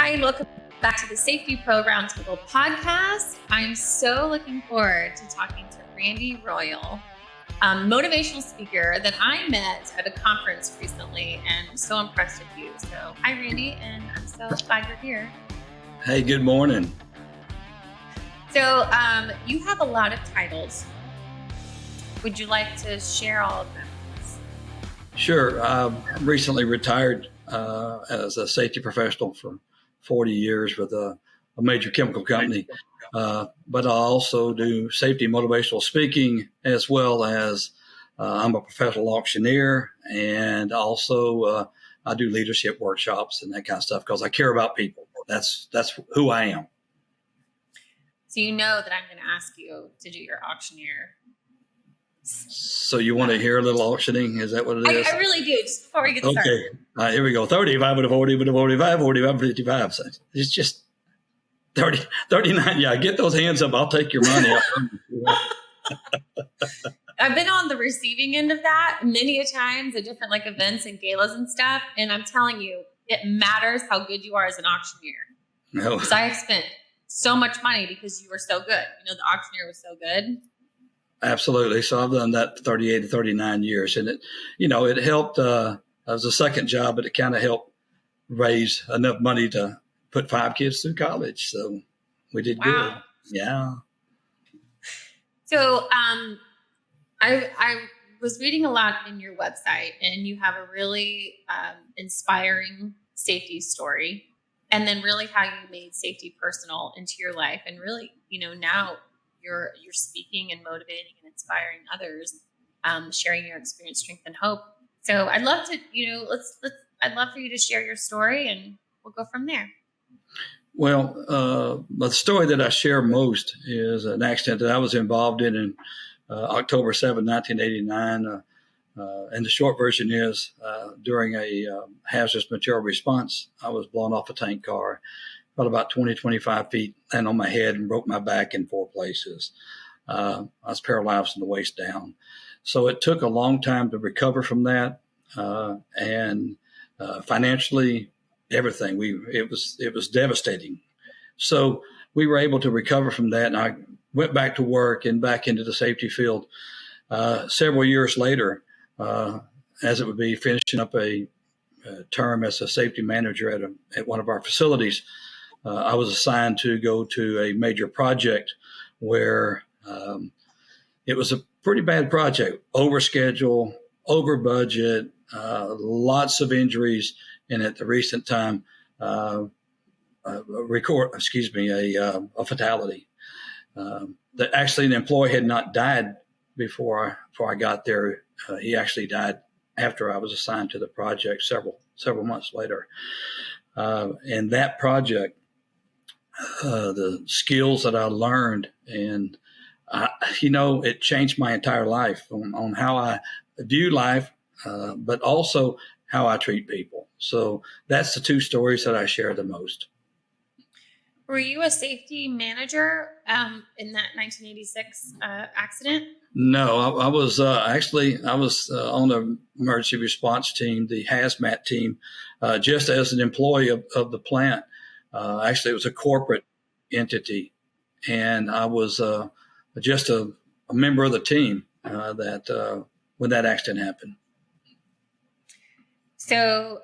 Hi, and welcome back to the Safety Pro Roundtable podcast. I'm so looking forward to talking to Randy Royall, motivational speaker that I met at a conference recently and was so impressed with you. So hi, Randy, and I'm so glad you're here. Hey, good morning. So you have a lot of titles. Would you like to share all of them? Sure. I recently retired as a safety professional for 40 years with a major chemical company. But I also do safety motivational speaking, as well as I'm a professional auctioneer, and also I do leadership workshops and that kind of stuff because I care about people. That's who I am. So you know that I'm going to ask you to do your auctioneer. So you want to hear a little auctioning? Is that what it is? I really do. Just before we get started. Okay. All right, here we go. 35 with a 40 with a 45, 45, 55. So it's just 30, 39. Yeah, get those hands up. I'll take your money. I've been on the receiving end of that many a times at different events and galas and stuff. And I'm telling you, it matters how good you are as an auctioneer. No. Because I have spent so much money because you were so good. The auctioneer was so good. Absolutely. So I've done that for 38 to 39 years. And it helped. It was a second job, but it kind of helped raise enough money to put 5 kids through college. So we did good. Yeah. So I was reading a lot in your website, and you have a really inspiring safety story, and then really how you made safety personal into your life. And really, now you're speaking and motivating and inspiring others, sharing your experience, strength, and hope. So I'd love to, I'd love for you to share your story, and we'll go from there. Well, the story that I share most is an accident that I was involved in October 7, 1989. And the short version is during a hazardous material response, I was blown off a tank car, about 20, 25 feet, and on my head, and broke my back in 4 places. I was paralyzed from the waist down. So it took a long time to recover from that. And financially, everything, it was devastating. So we were able to recover from that. And I went back to work and back into the safety field several years later, as it would be finishing up a term as a safety manager at one of our facilities. I was assigned to go to a major project where it was a pretty bad project, over schedule, over budget, lots of injuries, and at the recent time, a fatality. Actually, an employee had not died before I got there. He actually died after I was assigned to the project several months later. And that project, the skills that I learned, and it changed my entire life on how I view life, but also how I treat people. So that's the 2 stories that I share the most. Were you a safety manager in that 1986 accident? No, I was on the emergency response team, the hazmat team, just as an employee of the plant. Actually, it was a corporate entity, and I was just a member of the team that when that accident happened. So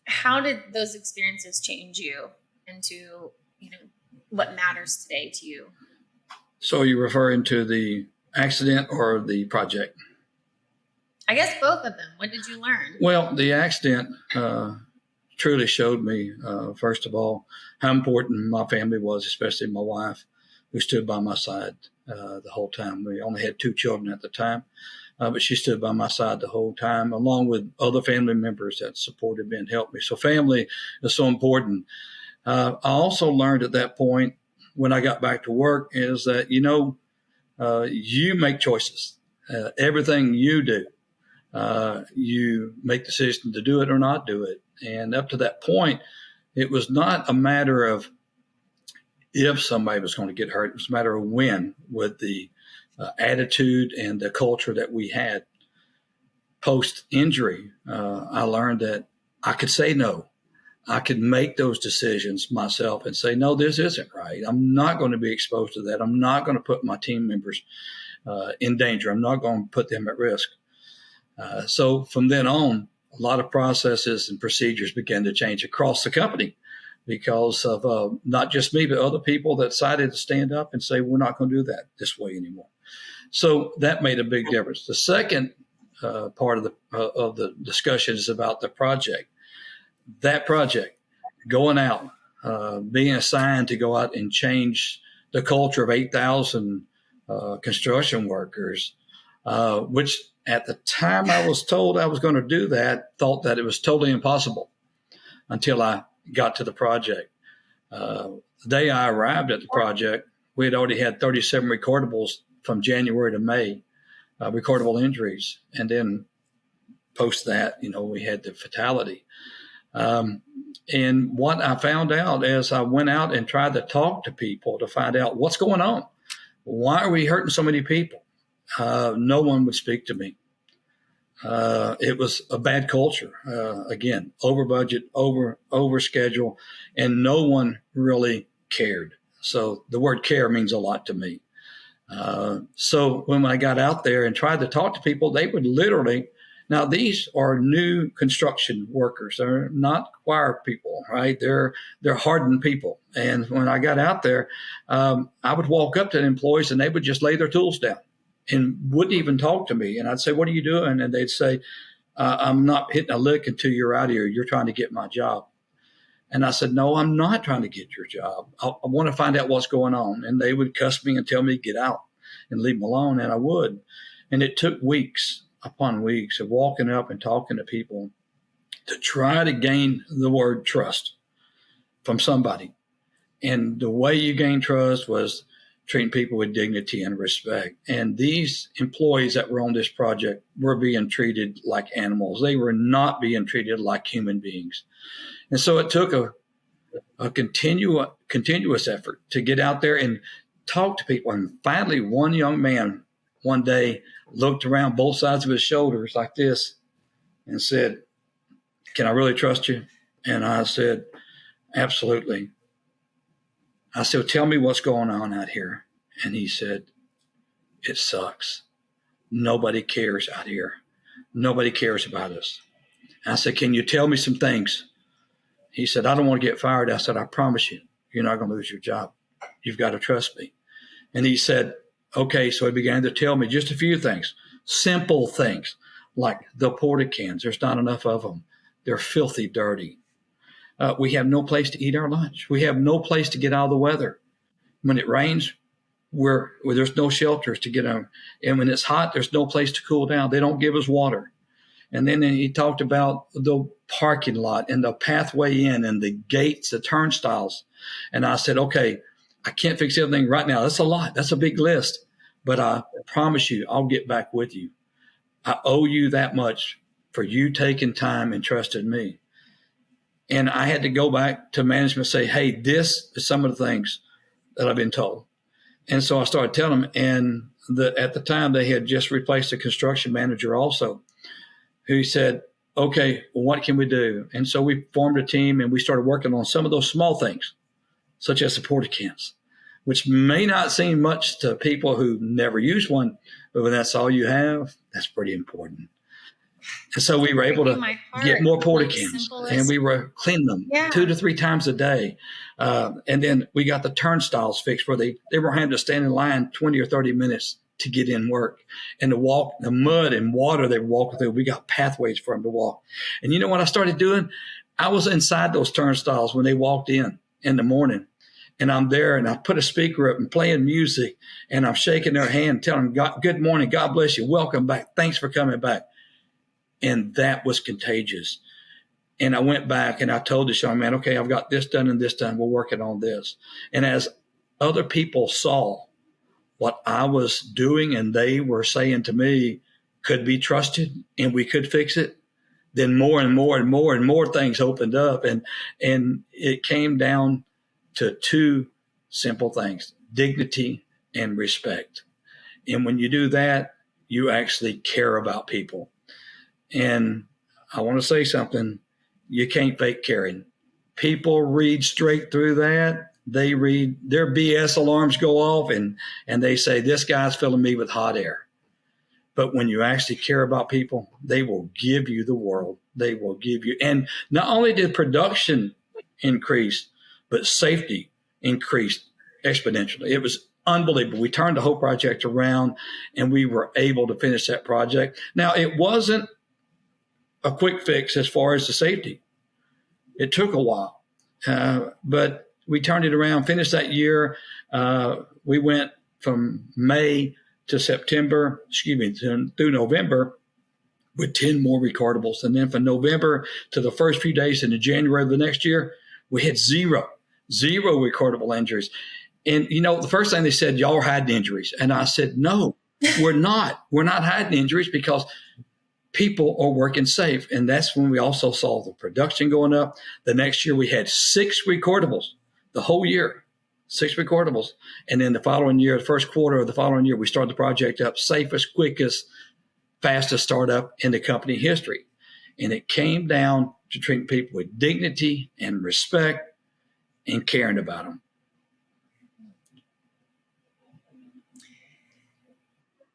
how did those experiences change you into what matters today to you? So you're referring to the accident or the project? I guess both of them. What did you learn? Well, the accident truly showed me, first of all, how important my family was, especially my wife, who stood by my side the whole time. We only had 2 children at the time, but she stood by my side the whole time, along with other family members that supported me and helped me. So family is so important. I also learned at that point, when I got back to work, is that, you make choices. Everything you do, you make decisions to do it or not do it. And up to that point, it was not a matter of if somebody was going to get hurt. It was a matter of when, with the attitude and the culture that we had. Post-injury, I learned that I could say no. I could make those decisions myself and say, no, this isn't right. I'm not going to be exposed to that. I'm not going to put my team members in danger. I'm not going to put them at risk. So from then on, a lot of processes and procedures began to change across the company because of not just me, but other people that decided to stand up and say, we're not going to do that this way anymore. So that made a big difference. The second part of the discussion is about the project. That project, going out, being assigned to go out and change the culture of 8,000 construction workers, which at the time I was told I was going to do that, thought that it was totally impossible until I got to the project. The day I arrived at the project, we had already had 37 recordables from January to May, recordable injuries. And then post that, we had the fatality. And what I found out as I went out and tried to talk to people to find out what's going on. Why are we hurting so many people? No one would speak to me. It was a bad culture. Again, over budget, over schedule, and no one really cared. So the word care means a lot to me. So when I got out there and tried to talk to people, they would literally, now these are new construction workers. They're not choir people, right? They're hardened people. And when I got out there, I would walk up to the employees and they would just lay their tools down and wouldn't even talk to me. And I'd say, what are you doing? And they'd say, I'm not hitting a lick until you're out of here. You're trying to get my job. And I said, no, I'm not trying to get your job. I want to find out what's going on. And they would cuss me and tell me to get out and leave me alone. And I would. And it took weeks upon weeks of walking up and talking to people to try to gain the word trust from somebody. And the way you gain trust was treating people with dignity and respect. And these employees that were on this project were being treated like animals. They were not being treated like human beings. And so it took a continuous effort to get out there and talk to people. And finally, one young man one day looked around both sides of his shoulders like this and said, can I really trust you? And I said, absolutely. I said, tell me what's going on out here. And he said, it sucks. Nobody cares out here. Nobody cares about us. And I said, can you tell me some things? He said, I don't want to get fired. I said, I promise you, you're not going to lose your job. You've got to trust me. And he said, okay. So he began to tell me just a few things, simple things like the porta cans. There's not enough of them. They're filthy dirty. We have no place to eat our lunch. We have no place to get out of the weather. When it rains, there's no shelters to get on. And when it's hot, there's no place to cool down. They don't give us water. And then he talked about the parking lot and the pathway in and the gates, the turnstiles. And I said, okay, I can't fix everything right now. That's a lot. That's a big list. But I promise you, I'll get back with you. I owe you that much for you taking time and trusting me. And I had to go back to management and say, hey, this is some of the things that I've been told. And so I started telling them. And at the time, they had just replaced a construction manager also, who said, okay, well, what can we do? And so we formed a team and we started working on some of those small things, such as the porta cans, which may not seem much to people who never use one, but when that's all you have, that's pretty important. And so we were able to get more porta cans and we were cleaning them 2 to 3 times a day. And then we got the turnstiles fixed where they were having to stand in line 20 or 30 minutes to get in work, and to walk the mud and water they were walking through. We got pathways for them to walk. And you know what I started doing? I was inside those turnstiles when they walked in the morning, and I'm there and I put a speaker up and playing music and I'm shaking their hand, telling them, good morning. God bless you. Welcome back. Thanks for coming back. And that was contagious. And I went back and I told the young man, okay, I've got this done and this done. We're working on this. And as other people saw what I was doing and they were saying to me could be trusted and we could fix it, then more and more and more and more things opened up. And it came down to 2 simple things, dignity and respect. And when you do that, you actually care about people. And I want to say something, you can't fake caring. People read straight through that. They read, their BS alarms go off, and they say, this guy's filling me with hot air. But when you actually care about people, they will give you the world. They will give you. And not only did production increase, but safety increased exponentially. It was unbelievable. We turned the whole project around, and we were able to finish that project. Now, it wasn't a quick fix as far as the safety. It took a while, but we turned it around, finished that year. We went from May to September, through November with 10 more recordables. And then from November to the first few days into January of the next year, we had zero recordable injuries. And, the first thing they said, y'all are hiding injuries. And I said, no, we're not. We're not hiding injuries because people are working safe. And that's when we also saw the production going up. The next year we had 6 recordables the whole year, 6 recordables. And then the following year, the first quarter of the following year, we started the project up, safest, quickest, fastest startup in the company history. And it came down to treating people with dignity and respect and caring about them.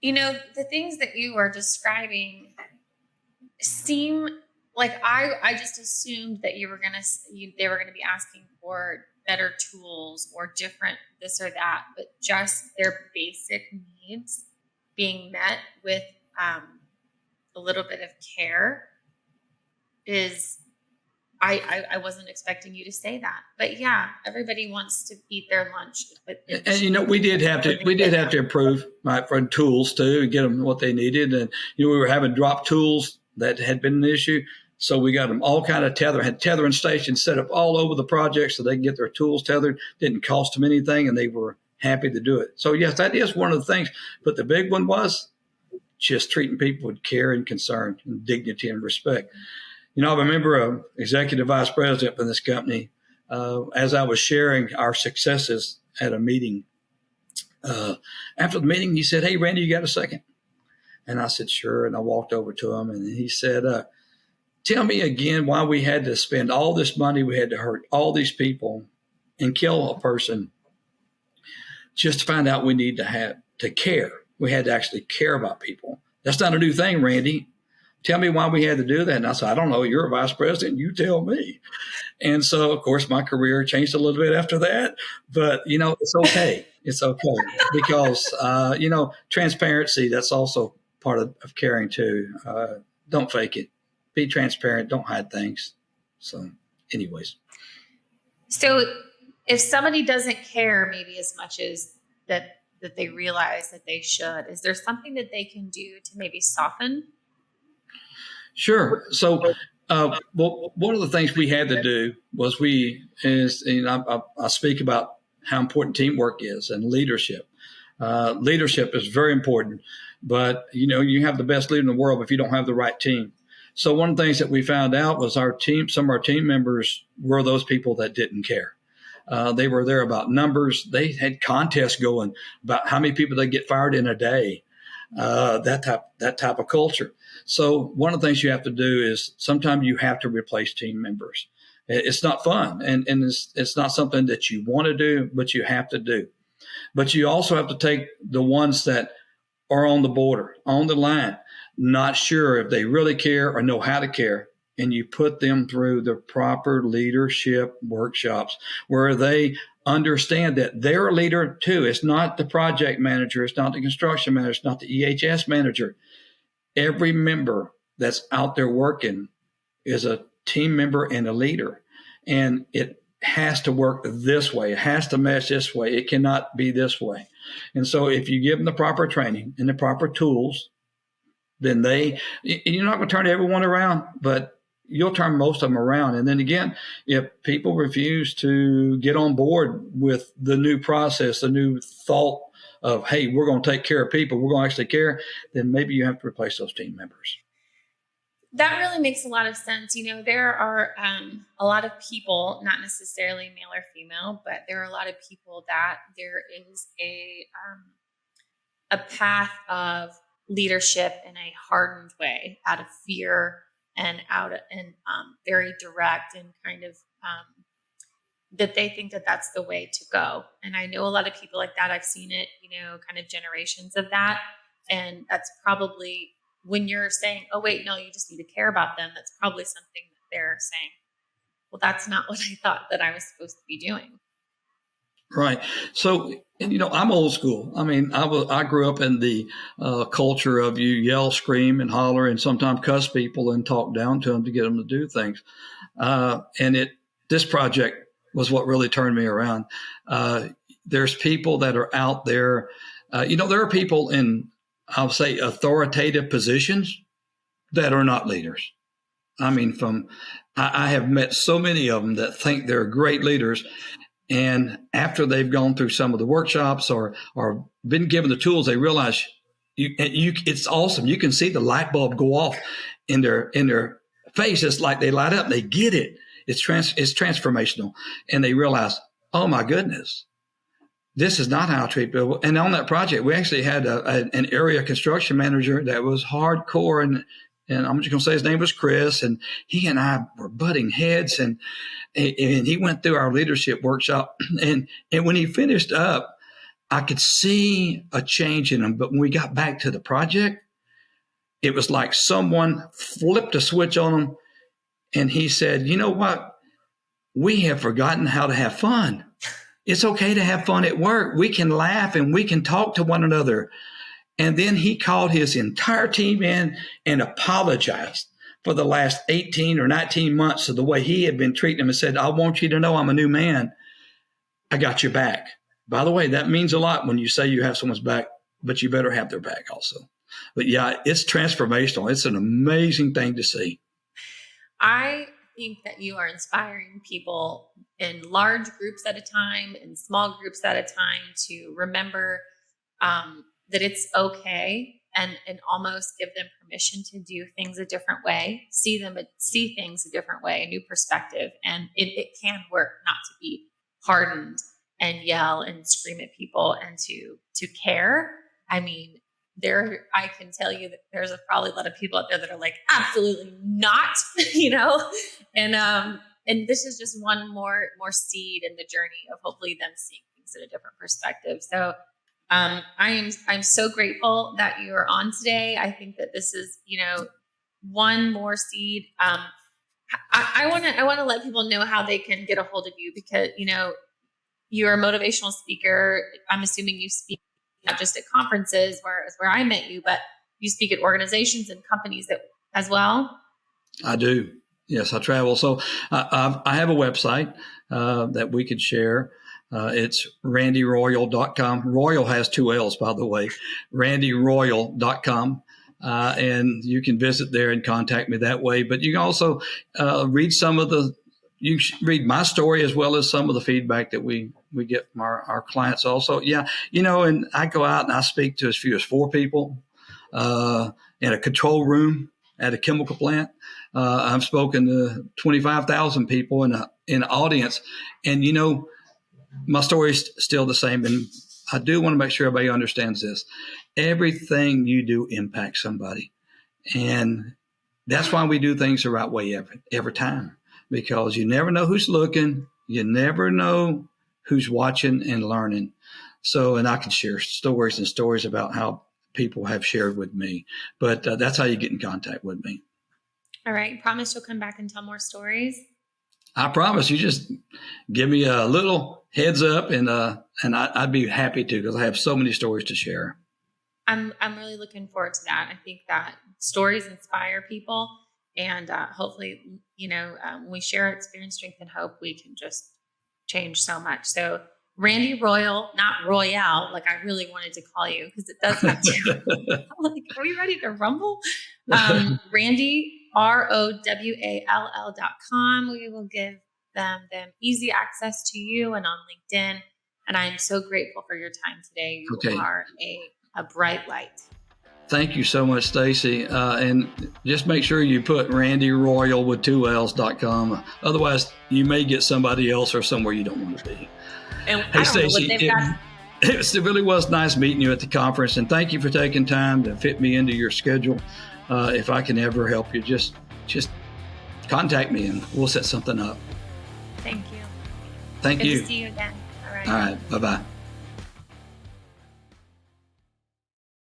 The things that you are describing seem like I just assumed that they were going to be asking for better tools or different this or that, but just their basic needs being met with a little bit of care is. I wasn't expecting you to say that, but yeah, everybody wants to eat their lunch. And we did have to improve for tools too and get them what they needed. And we were having drop tools that had been an issue, so we got them all kind of had tethering stations set up all over the project so they can get their tools tethered. Didn't cost them anything, and they were happy to do it. So yes, that is one of the things. But the big one was just treating people with care and concern and dignity and respect. I remember an executive vice president for this company, as I was sharing our successes at a meeting. After the meeting, he said, "Hey, Randy, you got a second?" And I said, "Sure." And I walked over to him, and he said, "Tell me again why we had to spend all this money, we had to hurt all these people and kill a person just to find out we need to have to care. We had to actually care about people. That's not a new thing, Randy. Tell me why we had to do that." And I said, "I don't know. You're a vice president. You tell me." And so, of course, my career changed a little bit after that. But, it's okay. It's okay because, transparency, that's also part of caring too. Don't fake it. Be transparent. Don't hide things. So anyways. So if somebody doesn't care maybe as much as that they realize that they should, is there something that they can do to maybe soften? Sure. So, one of the things we had to do was I speak about how important teamwork is and leadership. Leadership is very important, but you have the best leader in the world, but if you don't have the right team. So one of the things that we found out was some of our team members were those people that didn't care. They were there about numbers. They had contests going about how many people they get fired in a day. That type of culture. So one of the things you have to do is sometimes you have to replace team members. It's not fun, and it's not something that you want to do, but you have to do. But you also have to take the ones that are on the border, on the line, not sure if they really care or know how to care, and you put them through the proper leadership workshops where they understand that they're a leader too. It's not the project manager. It's not the construction manager. It's not the EHS manager. Every member that's out there working is a team member and a leader. And it has to work this way. It has to mesh this way. It cannot be this way. And so if you give them the proper training and the proper tools, then you're not going to turn everyone around, but you'll turn most of them around. And then again, if people refuse to get on board with the new process, the new thought of, hey, we're going to take care of people, we're going to actually care, then maybe you have to replace those team members. That really makes a lot of sense. There are a lot of people, not necessarily male or female, but there are a lot of people that there is a path of leadership in a hardened way, out of fear and very direct and kind of that they think that that's the way to go. And I know a lot of people like that. I've seen it, kind of generations of that. And that's probably when you're saying, oh, wait, no, you just need to care about them. That's probably something that they're saying, well, that's not what I thought that I was supposed to be doing. Right. So, I'm old school. I mean, I grew up in the culture of you yell, scream, and holler, and sometimes cuss people and talk down to them to get them to do things. This project was what really turned me around. There's people that are out there. There are people in, I'll say, authoritative positions that are not leaders. I mean, I have met so many of them that think they're great leaders. And after they've gone through some of the workshops or been given the tools, they realize it's awesome. You can see the light bulb go off in their face. It's like they light up. They get it. It's transformational. And they realize, oh, my goodness, this is not how I treat people. And on that project, we actually had an area construction manager that was hardcore. And I'm just going to say his name was Chris. And he and I were butting heads. And he went through our leadership workshop. And when he finished up, I could see a change in him. But when we got back to the project, it was like someone flipped a switch on him. And he said, you know what? We have forgotten how to have fun. It's okay to have fun at work. We can laugh and we can talk to one another. And then he called his entire team in and apologized for the last 18 or 19 months of the way he had been treating them and said, I want you to know I'm a new man. I got your back. By the way, that means a lot when you say you have someone's back, but you better have their back also. But yeah, it's transformational. It's an amazing thing to see. I think that you are inspiring people in large groups at a time, in small groups at a time, to remember that it's okay and almost give them permission to do things a different way, see things a different way, a new perspective. And it can work not to be hardened and yell and scream at people and to care. I mean, I can tell you that there's probably a lot of people out there that are like, absolutely not, and this is just one more seed in the journey of hopefully them seeing things in a different perspective. So I'm so grateful that you're on today. I think that this is, one more seed. I want to let people know how they can get a hold of you because, you're a motivational speaker. I'm assuming you speak not just at conferences where I met you, but you speak at organizations and companies as well. I do. Yes, I travel. So I have a website that we could share. It's randyroyall.com. Royal has 2 L's, by the way, randyroyall.com. And you can visit there and contact me that way. But you can also read you read my story as well as some of the feedback that we get from our clients also. Yeah. And I go out and I speak to as few as 4 people in a control room at a chemical plant. I've spoken to 25,000 people in an audience. And, my story is still the same. And I do want to make sure everybody understands this. Everything you do impacts somebody. And that's why we do things the right way every time. Because you never know who's looking. You never know who's watching and learning. So, and I can share stories about how people have shared with me. But that's how you get in contact with me. All right. You promise you'll come back and tell more stories? I promise. You just give me a little heads up and I'd be happy to because I have so many stories to share. I'm really looking forward to that. I think that stories inspire people. And hopefully, when we share experience, strength, and hope, we can just change so much. So Randy Royall, not Royale, like I really wanted to call you because it does have to. I'm like, are we ready to rumble? Randy, ROWALL.com. We will give them easy access to you and on LinkedIn. And I'm so grateful for your time today. You are a bright light. Thank you so much, Stacey. And just make sure you put Randy Royall with 2 L's.com. Otherwise, you may get somebody else or somewhere you don't want to be. And hey, Stacey, it really was nice meeting you at the conference. And thank you for taking time to fit me into your schedule. If I can ever help you, just contact me and we'll set something up. Thank you. Thank Good you. to see you again. All right. All right. Bye-bye.